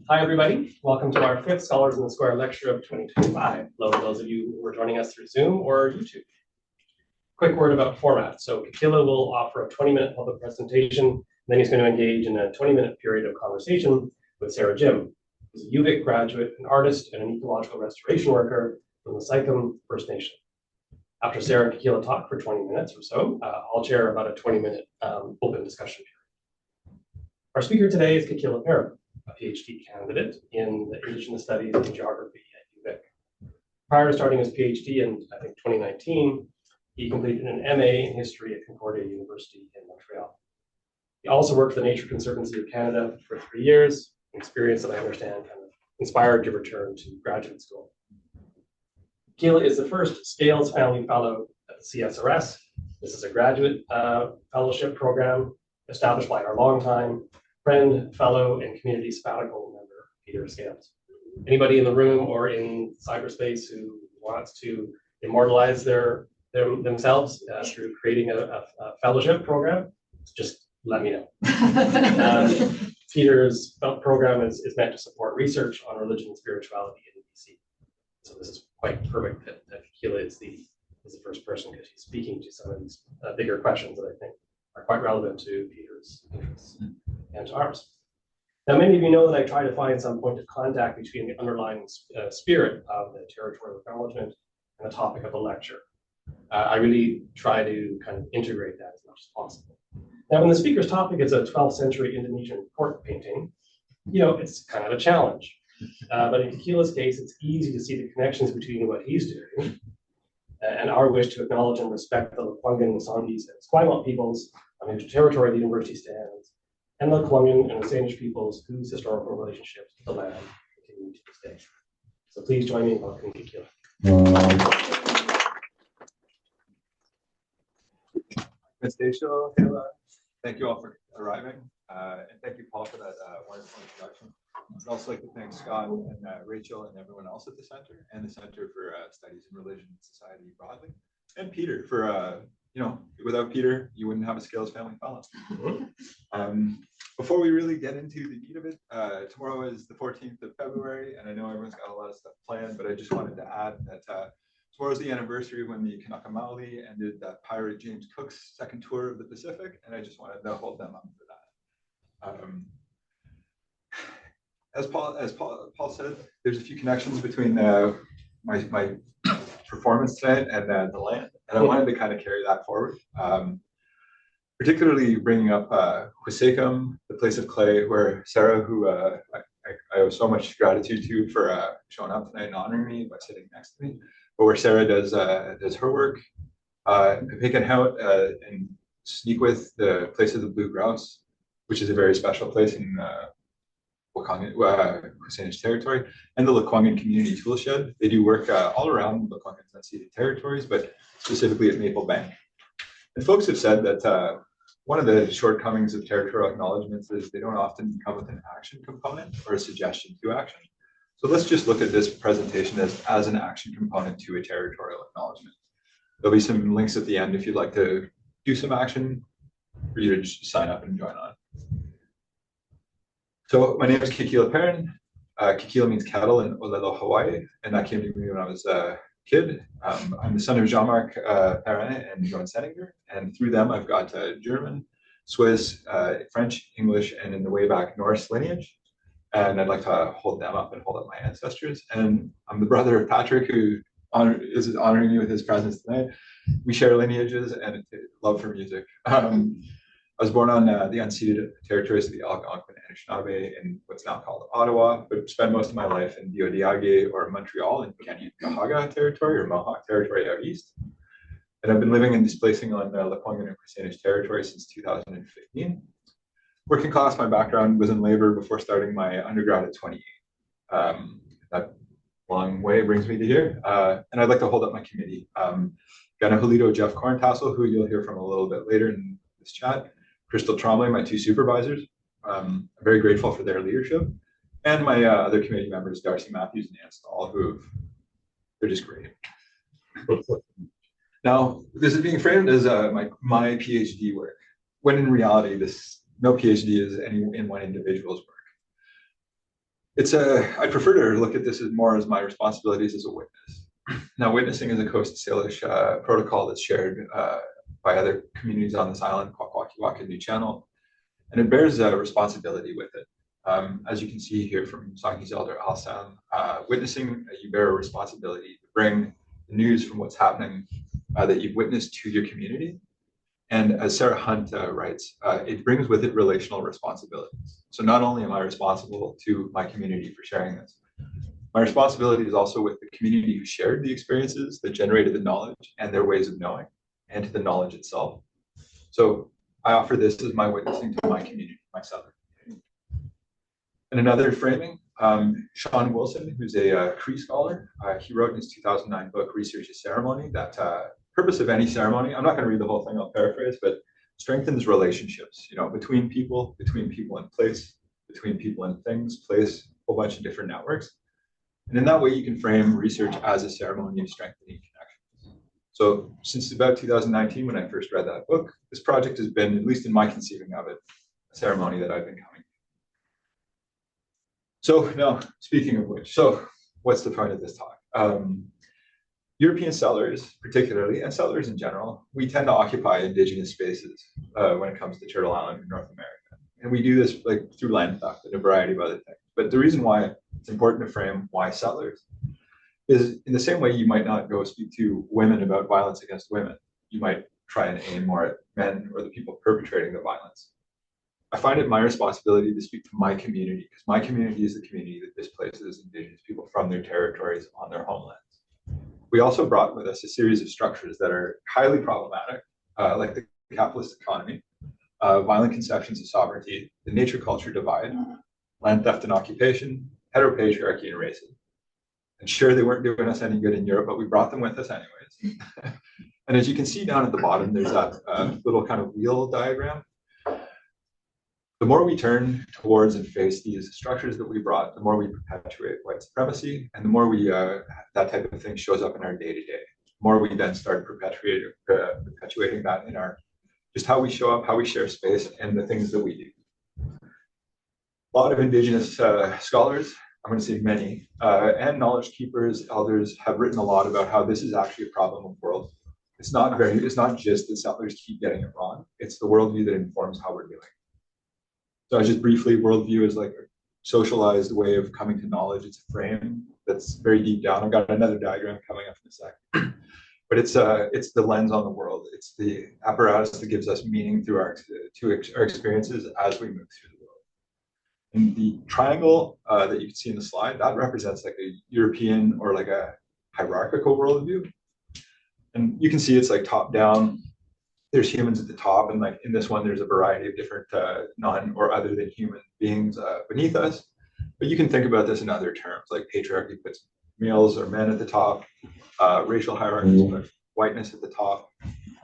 Hi, everybody. Welcome to our fifth Scholars in the Square lecture of 2025. Hello to those of you who are joining us through Zoom or YouTube. Quick word about format. So Kikila will offer a 20-minute public presentation, and then he's going to engage in a 20-minute period of conversation with Sarah Jim, who's a UVic graduate, an artist, and an ecological restoration worker from the Sycam First Nation. After Sarah and Kikila talk for 20 minutes or so, I'll chair about a 20-minute open discussion period. Our speaker today is Kikila Perrin, a PhD candidate in the Indigenous Studies and Geography at UVic. Prior to starting his PhD in, I think, 2019, he completed an MA in History at Concordia University in Montreal. He also worked for the Nature Conservancy of Canada for 3 years, an experience that I understand kind of inspired to return to graduate school. Kikila is the first Scales Family Fellow at the CSRS. This is a graduate fellowship program established by our longtime friend, fellow, and community sabbatical member, Peter Scales. Anybody in the room or in cyberspace who wants to immortalize themselves through creating a fellowship program, just let me know. Peter's program is meant to support research on religion and spirituality in BC. So this is quite perfect that Kikila is the first person, because he's speaking to some of these bigger questions that I think are quite relevant to Peter's interests and to ours. Now, many of you know that I try to find some point of contact between the underlying spirit of the territorial acknowledgement and the topic of the lecture. I really try to kind of integrate that as much as possible. Now, when the speaker's topic is a 12th century Indonesian court painting, it's kind of a challenge. But in Kikila's case, it's easy to see the connections between what he's doing and our wish to acknowledge and respect the ʷŋən, Songhees, and Esquimalt peoples on whose territory the university stands, and the colonial and Saanich peoples whose historical relationships to the land continue to this day. So please join me in welcoming Kikila. Thank you all for arriving, and thank you, Paul, for that wonderful introduction. I'd also like to thank Scott and Rachel and everyone else at the Center, and the Center for Studies in Religion and Society broadly, and Peter for, without Peter, you wouldn't have a Scales Family Fellow. Before we really get into the meat of it, tomorrow is the 14th of February, and I know everyone's got a lot of stuff planned, but I just wanted to add that tomorrow's the anniversary when the Kanaka Maoli ended pirate James Cook's second tour of the Pacific, and I just wanted to hold them up for that. As Paul said, there's a few connections between my performance tonight and the land, and I wanted to kind of carry that forward. Particularly bringing up Wissahickon, the place of clay, where Sarah, who I owe so much gratitude to for showing up tonight and honoring me by sitting next to me, but where Sarah does her work, Kanien'kehá and Sneakwith, the place of the blue grouse, which is a very special place in Saanich territory, and the ʷŋən community tool shed. They do work all around ʷŋən's unceded territories, but specifically at Maple Bank. And folks have said that one of the shortcomings of territorial acknowledgements is they don't often come with an action component or a suggestion to action. So let's just look at this presentation as an action component to a territorial acknowledgement. There'll be some links at the end if you'd like to do some action for you to just sign up and join on. So my name is Kikila Perrin. Kikila means cattle in Olelo, Hawaii, and that came to me when I was a kid. I'm the son of Jean-Marc Perrin and Joan Senninger, and through them I've got German, Swiss, French, English, and in the way back Norse lineage. And I'd like to hold them up and hold up my ancestors. And I'm the brother of Patrick, who is honoring me with his presence tonight. We share lineages and a love for music. I was born on the unceded territories of the Algonquin and Anishinaabe in what's now called Ottawa, but spent most of my life in Tiotiá or Montreal in Kanien'kehá territory or Mohawk territory out east. And I've been living and displacing on ʷŋən and Saanich territory since 2015. Working class, my background was in labor before starting my undergrad at 28. That long way brings me to here. And I'd like to hold up my committee. Ganahalito Jeff Corntassel, who you'll hear from a little bit later in this chat. Crystal Trombley, my two supervisors. I'm very grateful for their leadership. And my other committee members, Darcy Matthews and Ann Stahl, they're just great. Now, this is being framed as my PhD work, when in reality, no PhD is in one individual's work. I prefer to look at this as more as my responsibilities as a witness. Now, witnessing is a Coast Salish protocol that's shared by other communities on this island, Kwakwaka'wakw and New Channel, and it bears a responsibility with it. As you can see here from Sanki's elder Alsam, witnessing, you bear a responsibility to bring the news from what's happening that you've witnessed to your community. And as Sarah Hunt writes, it brings with it relational responsibilities. So not only am I responsible to my community for sharing this, my responsibility is also with the community who shared the experiences that generated the knowledge and their ways of knowing, and to the knowledge itself. So I offer this as my witnessing to my community, my Southern community. And another framing, Sean Wilson, who's a Cree scholar, he wrote in his 2009 book, Research a Ceremony, that purpose of any ceremony, I'm not going to read the whole thing, I'll paraphrase, but strengthens relationships, between people and place, between people and things, place, a whole bunch of different networks. And in that way, you can frame research as a ceremony of strengthening connections. So since about 2019, when I first read that book, this project has been, at least in my conceiving of it, a ceremony that I've been coming to. So now, speaking of which, so what's the point of this talk? European settlers, particularly, and settlers in general, we tend to occupy indigenous spaces when it comes to Turtle Island in North America. And we do this through land theft and a variety of other things. But the reason why it's important to frame why settlers is in the same way you might not go speak to women about violence against women. You might try and aim more at men or the people perpetrating the violence. I find it my responsibility to speak to my community, because my community is the community that displaces indigenous people from their territories on their homelands. We also brought with us a series of structures that are highly problematic, like the capitalist economy, violent conceptions of sovereignty, the nature-culture divide, land theft and occupation, heteropatriarchy and racism. And sure, they weren't doing us any good in Europe, but we brought them with us anyways. And as you can see down at the bottom, there's that little kind of wheel diagram. The more we turn towards and face these structures that we brought, the more we perpetuate white supremacy, and the more we that type of thing shows up in our day-to-day. The more we then start perpetuating that in our just how we show up, how we share space, and the things that we do. A lot of Indigenous scholars, I'm going to say many, and knowledge keepers, elders have written a lot about how this is actually a problem of worldview. It's not just that settlers keep getting it wrong. It's the worldview that informs how we're doing. So just briefly, worldview is like a socialized way of coming to knowledge. It's a frame that's very deep down. I've got another diagram coming up in a sec. But it's the lens on the world. It's the apparatus that gives us meaning through our experiences as we move through the world. And the triangle that you can see in the slide, that represents like a European or like a hierarchical worldview. And you can see it's like top down. There's humans at the top, and like in this one, there's a variety of different non or other than human beings beneath us. But you can think about this in other terms, like patriarchy puts males or men at the top, racial hierarchies put whiteness at the top.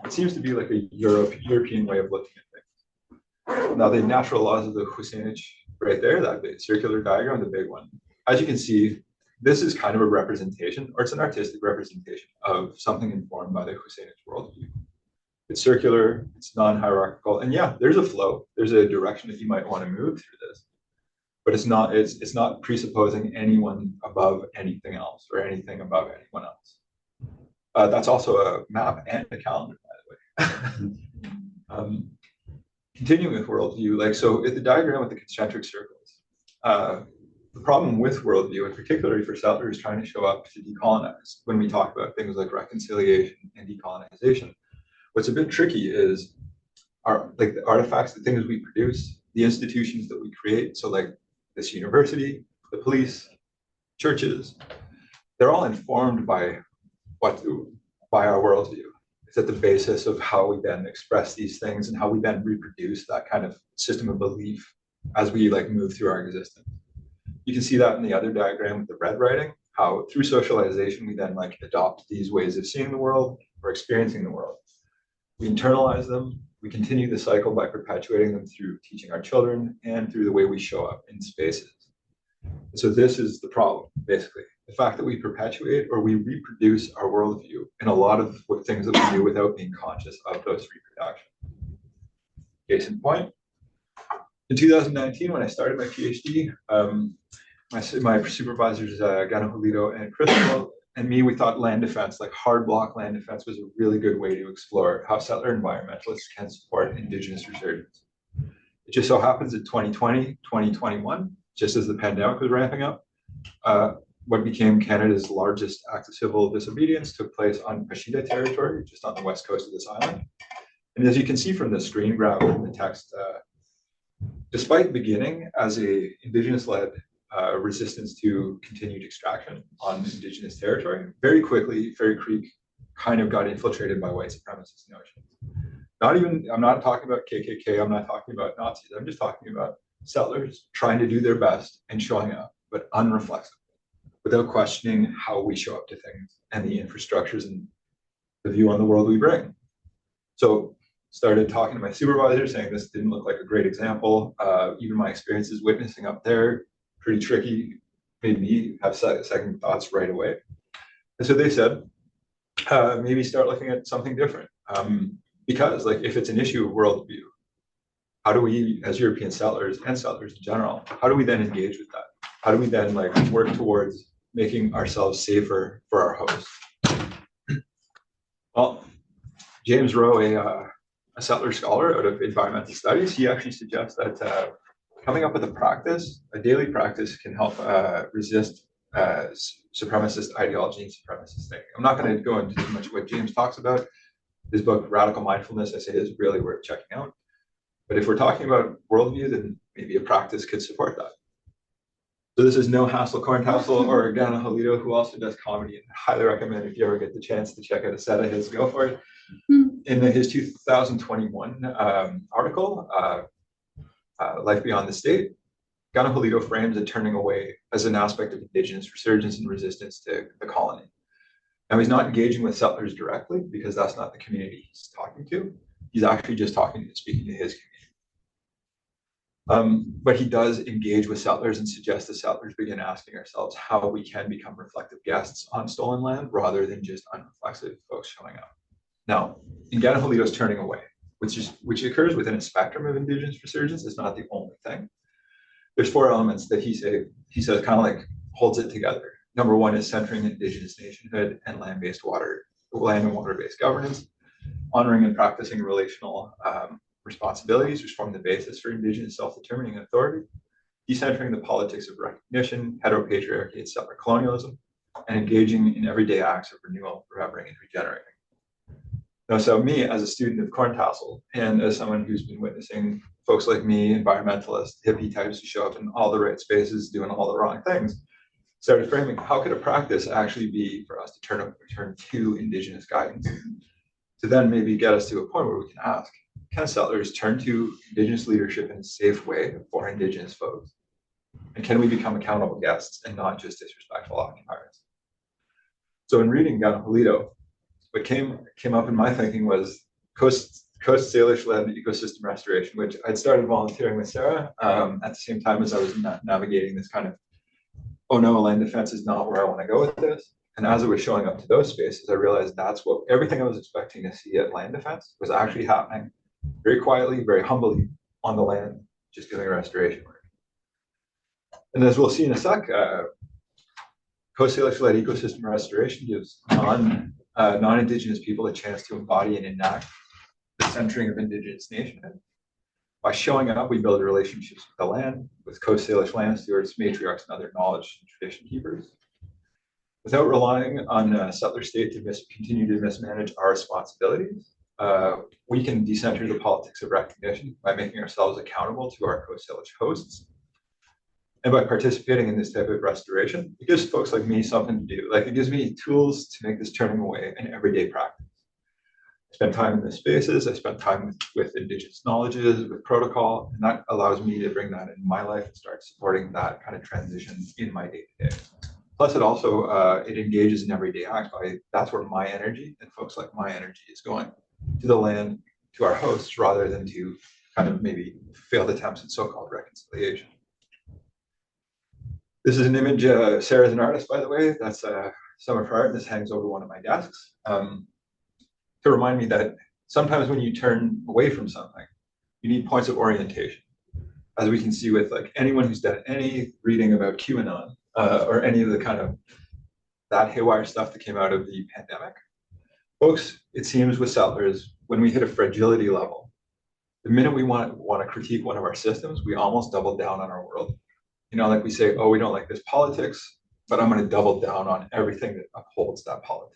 It seems to be like a European way of looking at things. Now, the natural laws of the SÁNEĆ right there, that big circular diagram, the big one. As you can see, this is kind of a representation, or it's an artistic representation of something informed by the SÁNEĆ worldview. It's circular, it's non-hierarchical, and yeah, there's a flow. There's a direction that you might want to move through this, but it's not presupposing anyone above anything else or anything above anyone else. That's also a map and a calendar, by the way. Continuing with worldview, so at the diagram with the concentric circles, the problem with worldview, and particularly for settlers trying to show up to decolonize, when we talk about things like reconciliation and decolonization, what's a bit tricky is the artifacts, the things we produce, the institutions that we create. So like this university, the police, churches, they're all informed by our worldview. It's at the basis of how we then express these things and how we then reproduce that kind of system of belief as we move through our existence. You can see that in the other diagram with the red writing, how through socialization, we then adopt these ways of seeing the world or experiencing the world. We internalize them. We continue the cycle by perpetuating them through teaching our children and through the way we show up in spaces. So this is the problem, basically. The fact that we perpetuate or we reproduce our worldview in a lot of things that we do without being conscious of those reproductions. Case in point, in 2019, when I started my PhD, my supervisors, Gano Julito and Crystal, and me, we thought land defense, like hard block land defense, was a really good way to explore how settler environmentalists can support Indigenous resurgence. It just so happens that 2020, 2021, just as the pandemic was ramping up, what became Canada's largest act of civil disobedience took place on Pashida territory, just on the west coast of this island. And as you can see from the screen grab in the text, despite beginning as a Indigenous-led resistance to continued extraction on Indigenous territory, very quickly, Fairy Creek kind of got infiltrated by white supremacist notions. I'm not talking about KKK, I'm not talking about Nazis, I'm just talking about settlers trying to do their best and showing up, but unreflexively, without questioning how we show up to things and the infrastructures and the view on the world we bring. So started talking to my supervisor, saying this didn't look like a great example. Even my experiences witnessing up there, pretty tricky, made me have second thoughts right away. And so they said, maybe start looking at something different. Because like if it's an issue of worldview, how do we, as European settlers and settlers in general, how do we then engage with that? How do we then like work towards making ourselves safer for our hosts? Well, James Rowe, a settler scholar out of environmental studies, he actually suggests that coming up with a daily practice can help resist supremacist ideology and supremacist thinking. I'm not going to go into too much what James talks about. His book, Radical Mindfulness, I say is really worth checking out. But if we're talking about worldview, then maybe a practice could support that. So this is No Hassle Corntassel, or Gano Julito, who also does comedy, and I highly recommend if you ever get the chance to check out a set of his, go for it. In his 2021 article, Life Beyond the State, Gano Julito frames a turning away as an aspect of Indigenous resurgence and resistance to the colony. Now, he's not engaging with settlers directly because that's not the community he's talking to. He's actually just speaking to his community. But he does engage with settlers and suggests that settlers begin asking ourselves how we can become reflective guests on stolen land rather than just unreflexive folks showing up. Now, in Gano Julito's turning away, which occurs within a spectrum of Indigenous resurgence, is not the only thing. There's 4 elements that he says kind of like holds it together. Number 1 is centering Indigenous nationhood and land and water-based governance, honoring and practicing relational responsibilities, which form the basis for Indigenous self-determining authority, decentering the politics of recognition, heteropatriarchy, and settler colonialism, and engaging in everyday acts of renewal, remembering, and regenerating. Now, so me as a student of Corntassel, and as someone who's been witnessing folks like me, environmentalists, hippie types who show up in all the right spaces, doing all the wrong things, started framing how could a practice actually be for us to turn to Indigenous guidance, to then maybe get us to a point where we can ask, can settlers turn to Indigenous leadership in a safe way for Indigenous folks? And can we become accountable guests and not just disrespectful occupiers? So in reading Gano Julito, what came up in my thinking was Coast Salish-led ecosystem restoration, which I'd started volunteering with Sarah at the same time as I was navigating this kind of, oh no, land defense is not where I want to go with this. And as I was showing up to those spaces, I realized that's what everything I was expecting to see at land defense was actually happening very quietly, very humbly on the land, just doing restoration work. And as we'll see in a sec, Coast Salish-led ecosystem restoration gives non-Indigenous people a chance to embody and enact the centering of Indigenous nationhood. By showing up, we build relationships with the land, with Coast Salish land stewards, matriarchs, and other knowledge and tradition keepers. Without relying on a settler state to continue to mismanage our responsibilities, we can decenter the politics of recognition by making ourselves accountable to our Coast Salish hosts. And by participating in this type of restoration, it gives folks like me something to do. Like, it gives me tools to make this turning away an everyday practice. I spend time in the spaces, I spend time with Indigenous knowledges, with protocol, and that allows me to bring that into my life and start supporting that kind of transition in my day-to-day. Plus, it also it engages in everyday acts. That's where my energy and folks like my energy is going, to the land, to our hosts, rather than to kind of maybe failed attempts at so-called reconciliation. This is an image. Sarah's an artist, by the way. That's some of her art. This hangs over one of my desks to remind me that sometimes when you turn away from something, you need points of orientation. as we can see with like anyone who's done any reading about QAnon or any of the kind of that haywire stuff that came out of the pandemic, folks, it seems with settlers, when we hit a fragility level, the minute we want to critique one of our systems, we almost double down on our world. You know, like we say, oh, we don't like this politics, but I'm going to double down on everything that upholds that politics.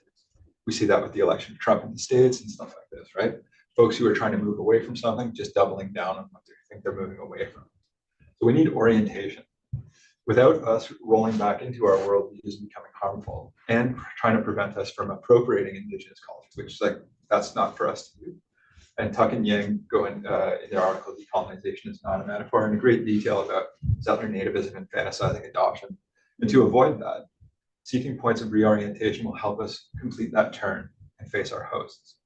We see that with the election of Trump in the States and stuff like this, right? Folks who are trying to move away from something, just doubling down on what they think they're moving away from. So we need orientation. Without us rolling back into our world is becoming harmful and trying to prevent us from appropriating indigenous culture, which like that's not for us to do. And Tuck and Yang go in their article, Decolonization is Not a Metaphor, in great detail about settler nativism and fantasizing adoption. And to avoid that, seeking points of reorientation will help us complete that turn and face our hosts.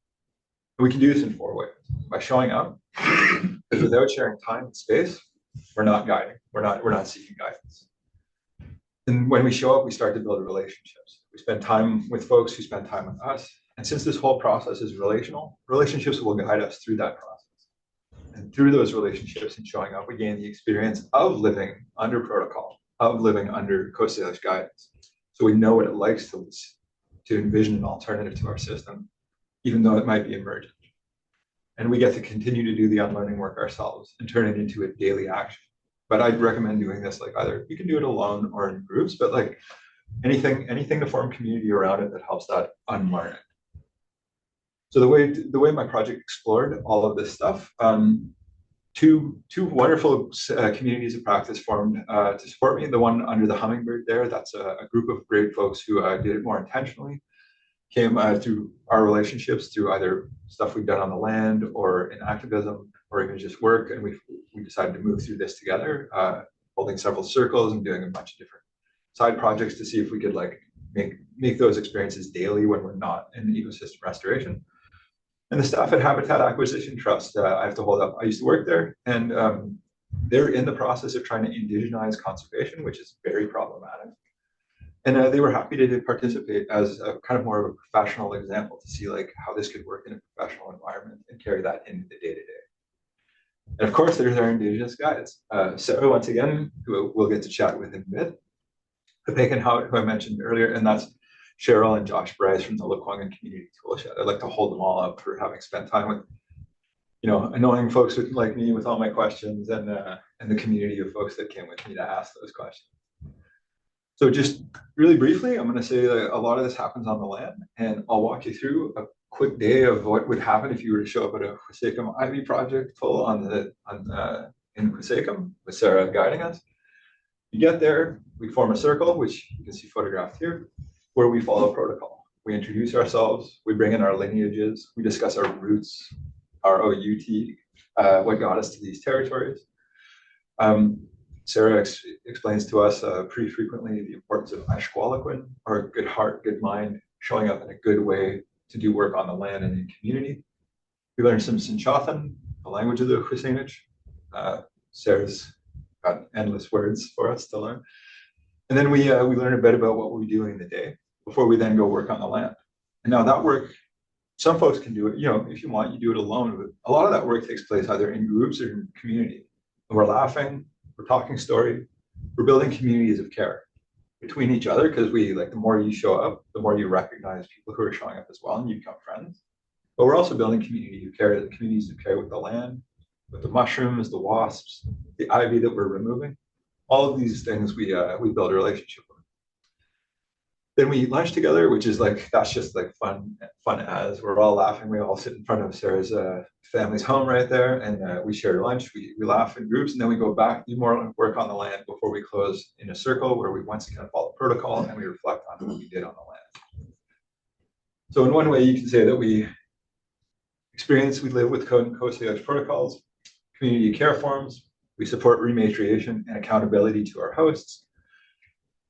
And we can do this in 4 ways. By showing up, because without sharing time and space, we're not guiding. We're not seeking guidance. And when we show up, we start to build relationships. We spend time with folks who spend time with us. And since this whole process is relational, relationships will guide us through that process. And through those relationships and showing up, we gain the experience of living under protocol, of living under Coast Salish guidance. So we know what it likes to envision an alternative to our system, even though it might be emergent. And we get to continue to do the unlearning work ourselves and turn it into a daily action. But I'd recommend doing this like either you can do it alone or in groups, but like anything to form community around it that helps that unlearning. So the way my project explored all of this stuff, two wonderful communities of practice formed to support me. The one under the hummingbird there, that's a group of great folks who did it more intentionally, came through our relationships, through either stuff we've done on the land or in activism or even just work. And we decided to move through this together, holding several circles and doing a bunch of different side projects to see if we could like make those experiences daily when we're not in ecosystem restoration. And the staff at Habitat Acquisition Trust, I have to hold up. I used to work there, and they're in the process of trying to indigenize conservation, which is very problematic. And they were happy to participate as a kind of more of a professional example to see like how this could work in a professional environment and carry that into the day-to-day. And of course, there's our Indigenous guides. Sarah, once again, who we'll get to chat with in a bit. Kanien'kehá, who I mentioned earlier, and that's Cheryl and Josh Bryce from the ʷŋən Community Toolshed. I'd like to hold them all up for having spent time with, you know, annoying folks like me with all my questions and the community of folks that came with me to ask those questions. So just really briefly, I'm going to say that a lot of this happens on the land, and I'll walk you through a quick day of what would happen if you were to show up at a ʷŋən Ivy project full in ʷŋən with Sarah guiding us. You get there, we form a circle, which you can see photographed here, where we follow protocol. We introduce ourselves, we bring in our lineages, we discuss our roots, our OUT, what got us to these territories. Sarah explains to us pretty frequently the importance of Ashkwalakwin, or good heart, good mind, showing up in a good way to do work on the land and in community. We learn some Sinchathan, the language of the ʷŋən. Sarah's got endless words for us to learn. And then we learn a bit about what we do in the day before we then go work on the land. And now that work, some folks can do it, you know, if you want, you do it alone, but a lot of that work takes place either in groups or in community. And we're laughing, we're talking story, we're building communities of care between each other, because we like the more you show up, the more you recognize people who are showing up as well, and you become friends. But we're also building community of care, the communities of care with the land, with the mushrooms, the wasps, the ivy that we're removing. All of these things we build a relationship with. Then we eat lunch together, which is like, that's just like fun as we're all laughing. We all sit in front of Sarah's family's home right there, and we share lunch, we laugh in groups, and then we go back, do more work on the land before we close in a circle where we once again follow protocol and we reflect on what we did on the land. So in one way, you can say that we live with Coast Salish protocols, community care forms, we support rematriation and accountability to our hosts.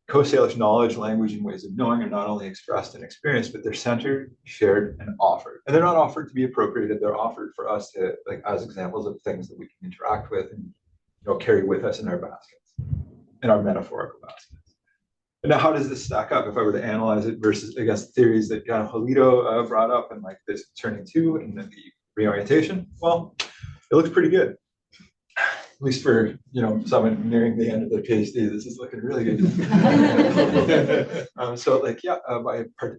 Coast Salish knowledge, language, and ways of knowing are not only expressed and experienced, but they're centered, shared, and offered. And they're not offered to be appropriated, they're offered for us to, like, as examples of things that we can interact with and, you know, carry with us in our baskets, in our metaphorical baskets. But now, how does this stack up if I were to analyze it versus against theories that Polito brought up and like this turning to and then the reorientation? Well, it looks pretty good. least for someone nearing the end of their PhD, this is looking really good. So like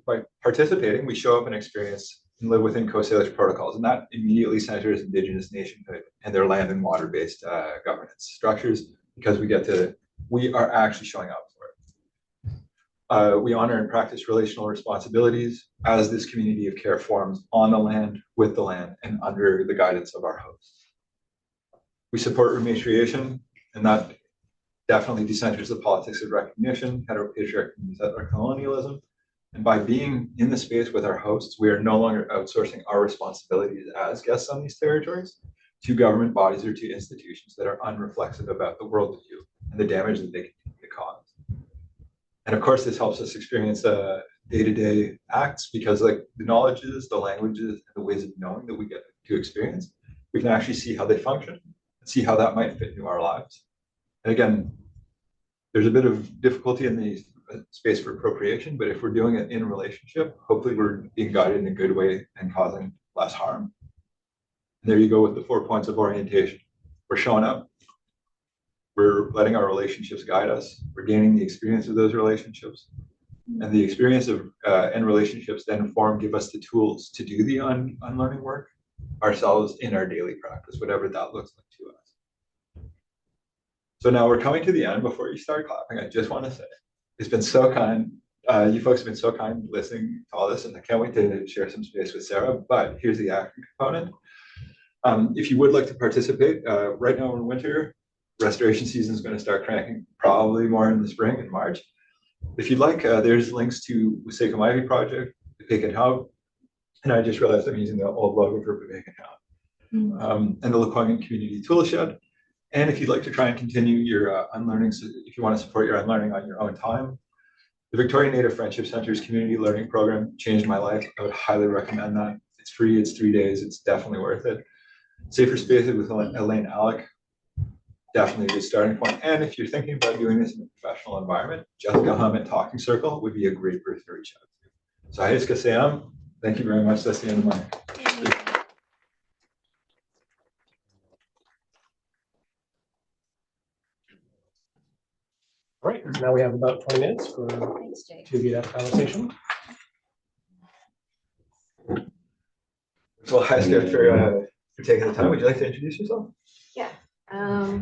by participating, we show up and experience and live within Coast Salish protocols, and that immediately centers Indigenous nationhood and their land and water-based governance structures, because we are actually showing up for it. We honor and practice relational responsibilities as this community of care forms on the land, with the land, and under the guidance of our hosts. We support rematriation, and that definitely decenters the politics of recognition, heteropatriarchy, and settler colonialism. And by being in the space with our hosts, we are no longer outsourcing our responsibilities as guests on these territories to government bodies or to institutions that are unreflexive about the worldview and the damage that they continue to cause. And of course, this helps us experience day-to-day acts, because like the knowledges, the languages, and the ways of knowing that we get to experience, we can actually see how they function and see how that might fit into our lives. And again, there's a bit of difficulty in the space for appropriation, but if we're doing it in relationship, hopefully we're being guided in a good way and causing less harm. And there you go with the 4 points of orientation. We're showing up, we're letting our relationships guide us, we're gaining the experience of those relationships, and the experience of and relationships then give us the tools to do the unlearning work ourselves in our daily practice, whatever that looks like to us. So now we're coming to the end. Before you start clapping, I just want to say, it's been so kind. You folks have been so kind listening to all this, and I can't wait to share some space with Sarah, but here's the action component. If you would like to participate, right now in winter, restoration season is going to start cranking, probably more in the spring in March. If you'd like, there's links to the Wissahickon Ivy project, the Kanien'kehá, and I just realized I'm using the old logo for Kanien'kehá, and the ʷŋən community toolshed. And if you'd like to try and continue your unlearning, so if you want to support your unlearning on your own time, the Victorian Native Friendship Center's community learning program changed my life. I would highly recommend that. It's free, it's 3 days, it's definitely worth it. Safer Spaces with Elaine Alec, definitely a good starting point. And if you're thinking about doing this in a professional environment, Jessica Hum at Talking Circle would be a great person to reach out to. So Hayes Kaseyam, thank you very much. That's the end of my speech. All right, now we have about 20 minutes for to get that conversation. Well, hi, Scott, for taking the time. Would you like to introduce yourself? Yeah. I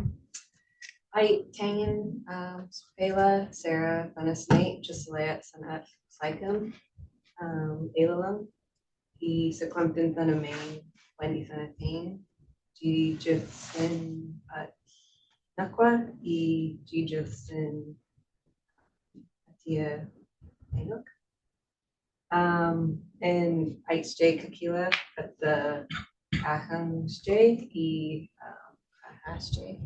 Tangan, Spela, Sarah, Vanessa, Jasilayat, Sanat, Sycum, Elalam, I Sequamtin Thanamain, Wendy Thanatain, G. Jitsin Nakwa, I G. Jitsin Atia Ainuk. And J. Kikila at the Ahang J. J.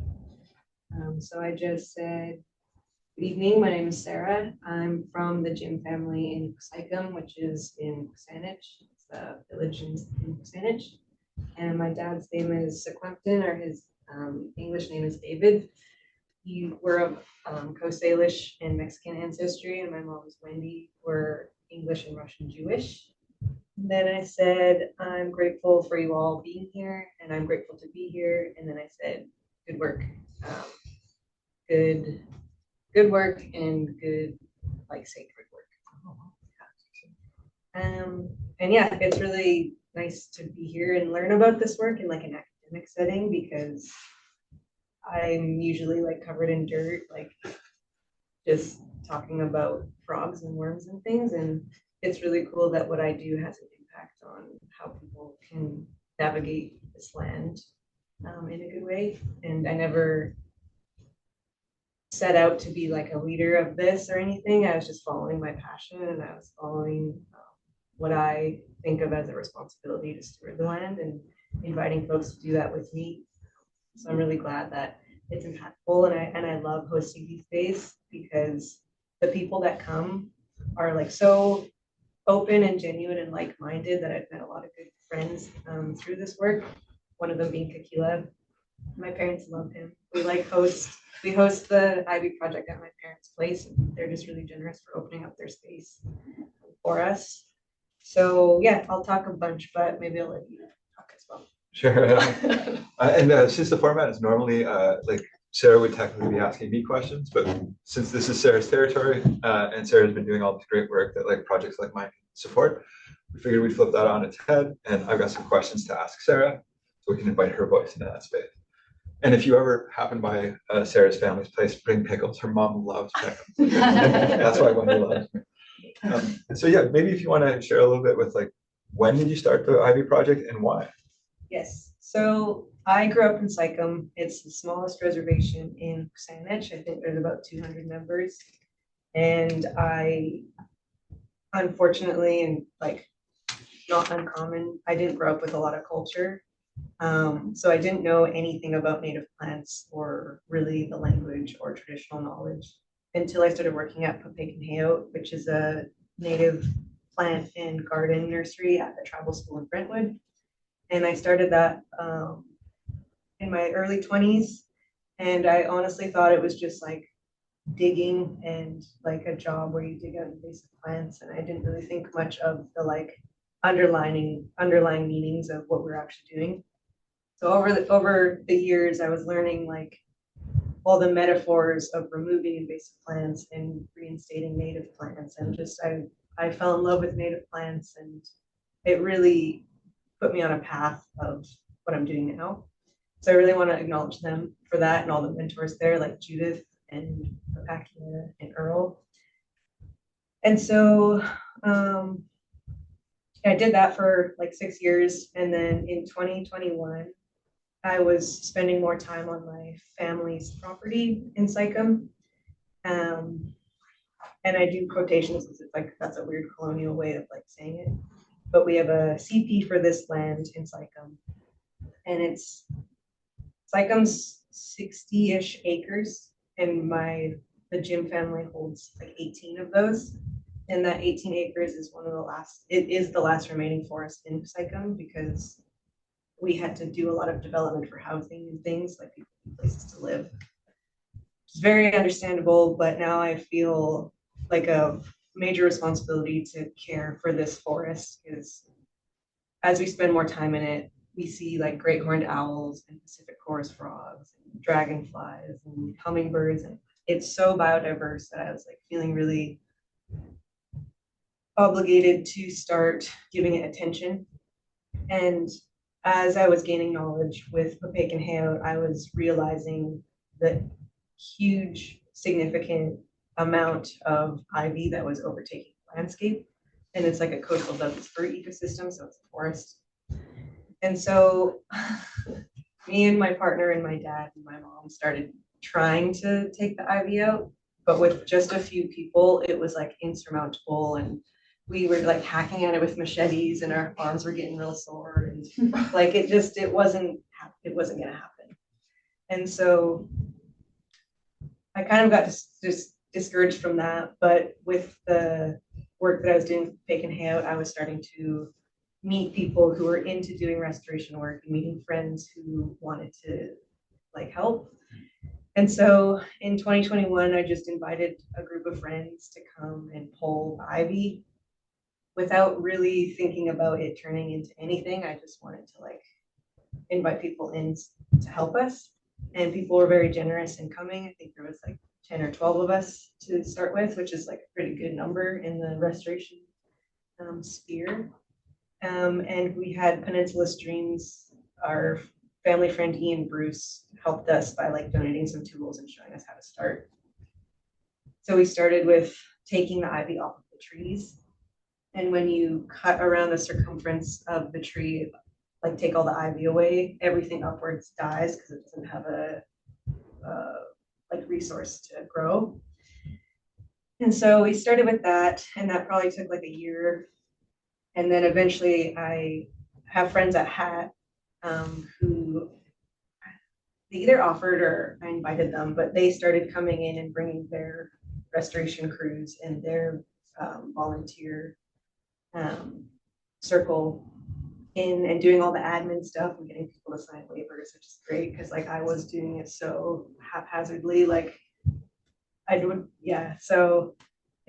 So I just said, good evening, my name is Sarah. I'm from the Jim family in Sycum, which is in Saanich. It's a village in Saanich. And my dad's name is Sequamtin, or his English name is David. We're of Coast Salish and Mexican ancestry, and my mom's Wendy. We're English and Russian Jewish. And then I said, I'm grateful for you all being here, and I'm grateful to be here. And then I said, good work. Good work and good, like, sacred work. And yeah, it's really nice to be here and learn about this work in like an academic setting, because I'm usually like covered in dirt, like just talking about frogs and worms and things. And it's really cool that what I do has an impact on how people can navigate this land in a good way. And I never set out to be like a leader of this or anything. I was just following my passion, and I was following what I think of as a responsibility to steward the land, and inviting folks to do that with me. So I'm really glad that it's impactful, and I love hosting these days, because the people that come are like so open and genuine and like-minded that I've met a lot of good friends through this work. One of them being Kikila. My parents love him. We host the Ivy project at my parents' place, and they're just really generous for opening up their space for us. So yeah, I'll talk a bunch, but maybe I'll let you talk as well. Sure. Since the format is normally like Sarah would technically be asking me questions, but since this is Sarah's territory and Sarah's been doing all this great work that like projects like mine support, we figured we'd flip that on its head. And I've got some questions to ask Sarah so we can invite her voice into that space. And if you ever happen by Sarah's family's place, bring pickles. Her mom loves pickles. That's why Wendy loves me. So yeah, maybe if you want to share a little bit with like, when did you start the Ivy project and why? Yes, so I grew up in Sycam. It's the smallest reservation in Saanich. I think there's about 200 members. And I, unfortunately, and like not uncommon, I didn't grow up with a lot of culture. So I didn't know anything about native plants or really the language or traditional knowledge until I started working at Kanien'kehá, which is a native plant and garden nursery at the tribal school in Brentwood. And I started that in my early 20s. And I honestly thought it was just like digging and like a job where you dig out invasive plants. And I didn't really think much of the like underlying meanings of what we're actually doing. So over the years, I was learning like all the metaphors of removing invasive plants and reinstating native plants. And just I fell in love with native plants, and it really put me on a path of what I'm doing now. So I really want to acknowledge them for that and all the mentors there, like Judith and Pakia and Earl. And so I did that for like 6 years. And then in 2021, I was spending more time on my family's property in Sycam. And I do quotations because it's like, that's a weird colonial way of like saying it. But we have a CP for this land in Sycam. And it's Sycam's 60-ish acres. And the Jim family holds like 18 of those. And that 18 acres is it is the last remaining forest in Sycam because we had to do a lot of development for housing and things, like people need places to live. It's very understandable, but now I feel like a major responsibility to care for this forest, because as we spend more time in it, we see like great horned owls and Pacific chorus frogs and dragonflies and hummingbirds, and it's so biodiverse that I was like feeling really obligated to start giving it attention. And as I was gaining knowledge with Kanien'kehá, I was realizing the huge, significant amount of ivy that was overtaking the landscape. And it's like a coastal Douglas fir ecosystem, so it's a forest. And so me and my partner and my dad and my mom started trying to take the ivy out, but with just a few people, it was like insurmountable. And we were like hacking at it with machetes and our arms were getting real sore, and like it wasn't gonna happen. And so I kind of got just discouraged from that. But with the work that I was doing with Kanien'kehá, I was starting to meet people who were into doing restoration work and meeting friends who wanted to like help. And so in 2021, I just invited a group of friends to come and pull ivy without really thinking about it turning into anything. I just wanted to like invite people in to help us. And people were very generous in coming. I think there was like 10 or 12 of us to start with, which is like a pretty good number in the restoration sphere. And we had Peninsula Streams, our family friend Ian Bruce helped us by like donating some tools and showing us how to start. So we started with taking the ivy off of the trees. And when you cut around the circumference of the tree, like take all the ivy away, everything upwards dies because it doesn't have a like resource to grow. And so we started with that, and that probably took like a year. And then eventually I have friends at HAT who they either offered or I invited them, but they started coming in and bringing their restoration crews and their volunteer circle in and doing all the admin stuff and getting people to sign waivers, which is great because like I was doing it so haphazardly, like I would, yeah. So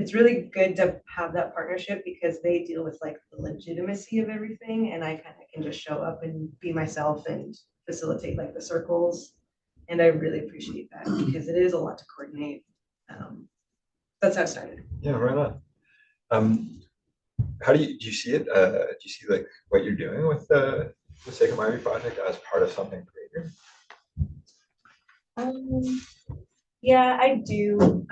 it's really good to have that partnership because they deal with like the legitimacy of everything, and I kind of can just show up and be myself and facilitate like the circles. And I really appreciate that because it is a lot to coordinate. That's how it started. Yeah, right on. How do you see it? Do you see like what you're doing with the Sacred Miami project as part of something greater? Yeah, I do.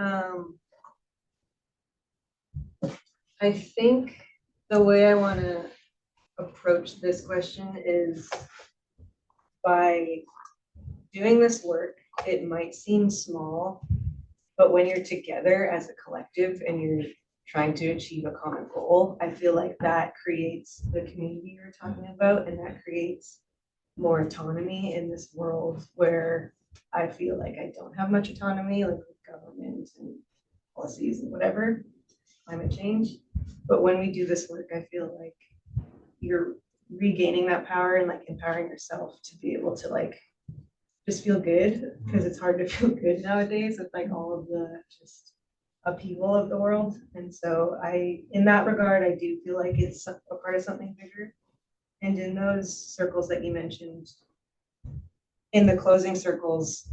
I think the way I want to approach this question is by doing this work, it might seem small, but when you're together as a collective and you're trying to achieve a common goal, I feel like that creates the community you're talking about, and that creates more autonomy in this world where I feel like I don't have much autonomy, like with government and policies and whatever, climate change. But when we do this work, I feel like you're regaining that power and like empowering yourself to be able to like just feel good, because it's hard to feel good nowadays with like all of the just upheaval of the world. And so in that regard, I do feel like it's a part of something bigger. And in those circles that you mentioned, in the closing circles,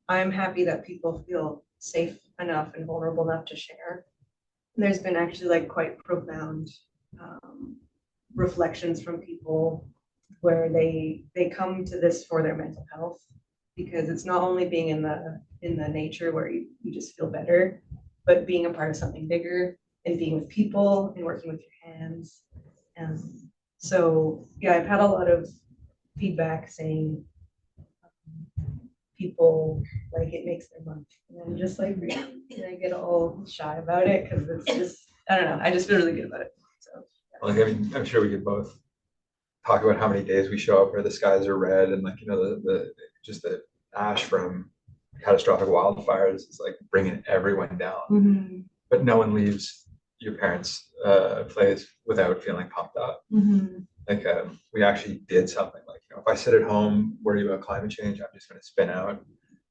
I'm happy that people feel safe enough and vulnerable enough to share. There's been actually like quite profound reflections from people where they come to this for their mental health, because it's not only being in the nature where you just feel better, but being a part of something bigger and being with people and working with your hands. So yeah, I've had a lot of feedback saying people like it makes their month, and I'm just like, really? And I get all shy about it because it's just, I don't know, I just feel really good about it. So yeah. Like, I mean, I'm sure we could both talk about how many days we show up where the skies are red and like, you know, the just the ash from catastrophic wildfires is like bringing everyone down. But no one leaves your parents' place without feeling pumped up. Like we actually did something. Like, you know, if I sit at home worried about climate change, I'm just going to spin out.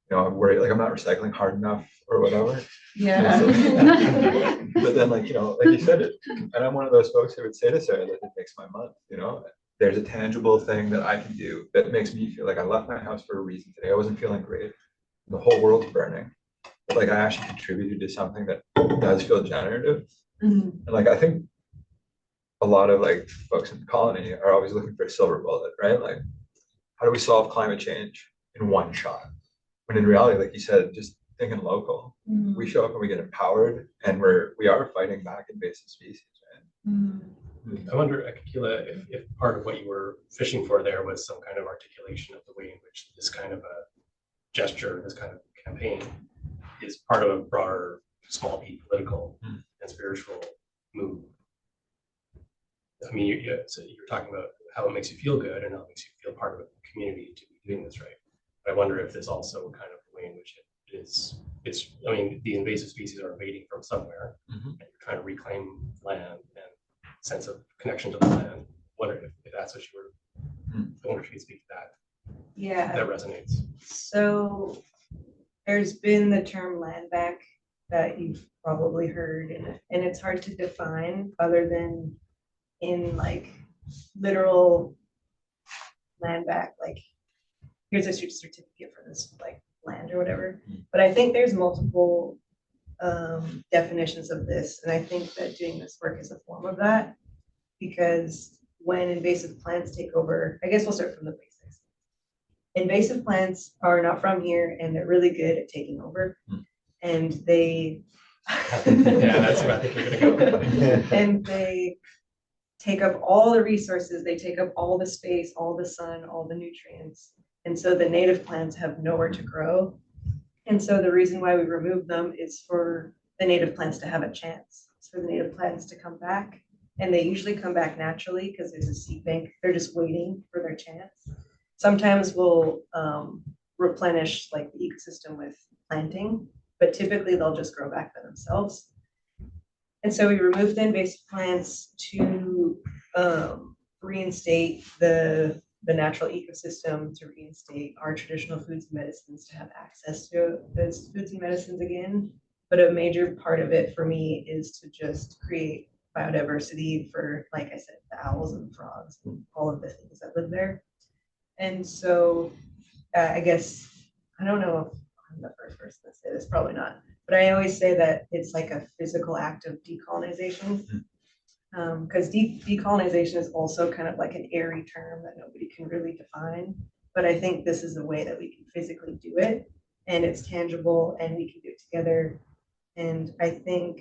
You know, I'm worried, like I'm not recycling hard enough or whatever. Yeah. But then, like, you know, like you said it, and I'm one of those folks who would say to Sarah that it makes my month. You know, there's a tangible thing that I can do that makes me feel like I left my house for a reason today. I wasn't feeling great. The whole world's burning. But like I actually contributed to something that does feel generative. And like I think a lot of like folks in the colony are always looking for a silver bullet, right? Like, how do we solve climate change in one shot? When in reality, like you said, just thinking local, we show up and we get empowered, and we are fighting back invasive species, right? I wonder, Kikila, if part of what you were fishing for there was some kind of articulation of the way in which this kind of a gesture, this kind of campaign, is part of a broader, small p political and spiritual move. I mean, so you're talking about how it makes you feel good and how it makes you feel part of a community to be doing this, right? But I wonder if there's also kind of a way in which I mean, the invasive species are invading from somewhere, and you're trying to reclaim land and sense of connection to the land. I wonder if that's what you were, I wonder if you could speak to that. Yeah. That resonates. So there's been the term land back that you've probably heard, and it's hard to define other than in like literal land back, like here's a certificate for this like land or whatever. But I think there's multiple definitions of this, and I think that doing this work is a form of that, because when invasive plants take over, I guess we'll start from the basics. Invasive plants are not from here, and they're really good at taking over, and they Yeah, that's where I think we're gonna go. and they take up all the resources, they take up all the space, all the sun, all the nutrients. And so the native plants have nowhere to grow. And so the reason why we remove them is for the native plants to have a chance. It's for the native plants to come back. And they usually come back naturally because there's a seed bank. They're just waiting for their chance. Sometimes we'll replenish like the ecosystem with planting, but typically they'll just grow back by themselves. And so we removed the invasive plants to reinstate the natural ecosystem, to reinstate our traditional foods and medicines, to have access to those foods and medicines again. but a major part of it for me is to just create biodiversity for, like I said, the owls and frogs and all of the things that live there. And so I guess, I don't know if I'm the first person to say this, probably not, but I always say that it's like a physical act of decolonization. Because decolonization is also kind of like an airy term that nobody can really define. But I think this is a way that we can physically do it, and it's tangible, and we can do it together. And I think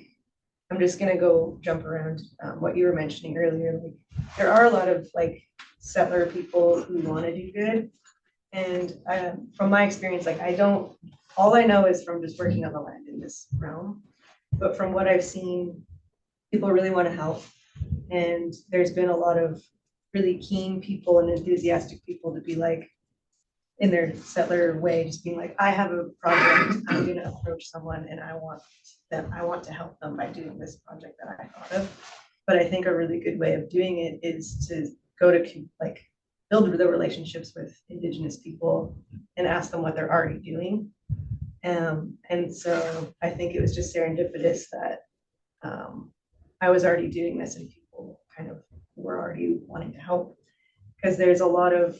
I'm just gonna go jump around what you were mentioning earlier. Like, there are a lot of like settler people who want to do good, and from my experience, like all I know is from just working on the land in this realm. But from what I've seen, people really want to help. And there's been a lot of really keen people and enthusiastic people to be like, in their settler way, just being like, I have a project, I'm gonna approach someone and I want to help them by doing this project that I thought of. But I think a really good way of doing it is to go to like build the relationships with Indigenous people and ask them what they're already doing. And so I think it was just serendipitous that I was already doing this and people kind of were already wanting to help, because there's a lot of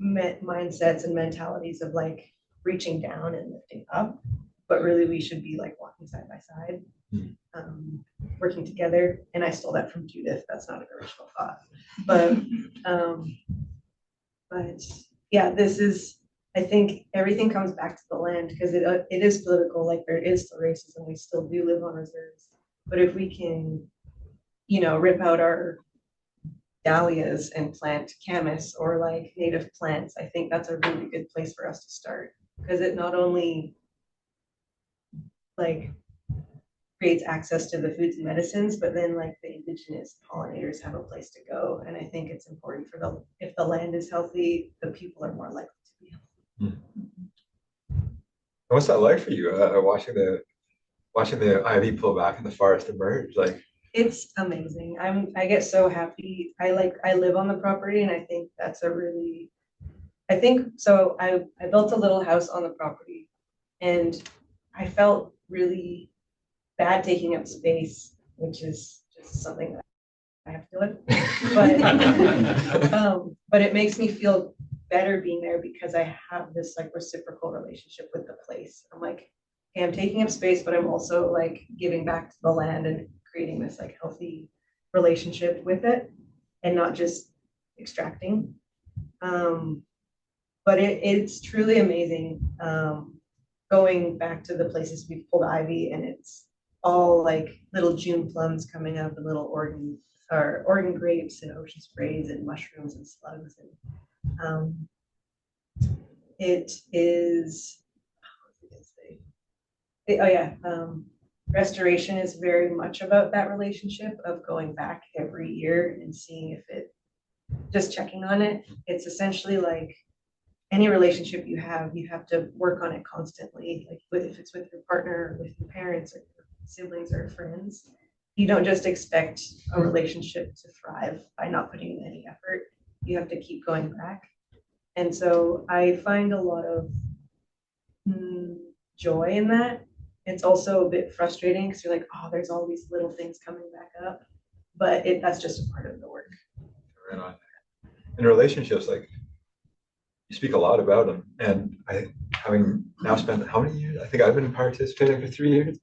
mindsets and mentalities of like reaching down and lifting up, but really we should be like walking side by side, working together. And I stole that from Judith. That's not an original thought, but yeah, this is, I think everything comes back to the land, because it is political. Like, there is still racism, we still do live on reserves, but if we can, rip out our dahlias and plant camas or like native plants, I think that's a really good place for us to start, because it not only like creates access to the foods and medicines, but then like the Indigenous pollinators have a place to go. And I think it's important if the land is healthy, the people are more likely to be healthy. What's that like for you, watching the ivy pull back and the forest emerge? Like, it's amazing. I get so happy. I live on the property, and I think that's so I built a little house on the property, and I felt really bad taking up space, which is just something that I have to deal with. But it makes me feel better being there, because I have this like reciprocal relationship with the place. I'm like, okay, I'm taking up space, but I'm also like giving back to the land and creating this like healthy relationship with it, and not just extracting. But it's truly amazing, going back to the places we've pulled ivy, and it's all like little June plums coming up, and little Oregon grapes and ocean sprays and mushrooms and slugs. And it is, restoration is very much about that relationship of going back every year and seeing if just checking on it. It's essentially like any relationship you have to work on it constantly. Like if it's with your partner, with your parents, or your siblings or friends, you don't just expect a relationship to thrive by not putting in any effort. You have to keep going back. And so I find a lot of joy in that. It's also a bit frustrating, because you're like, oh, there's all these little things coming back up, but that's just a part of the work. Right on. In relationships, like, you speak a lot about them, and having now spent how many years? I think I've been participating for 3 years.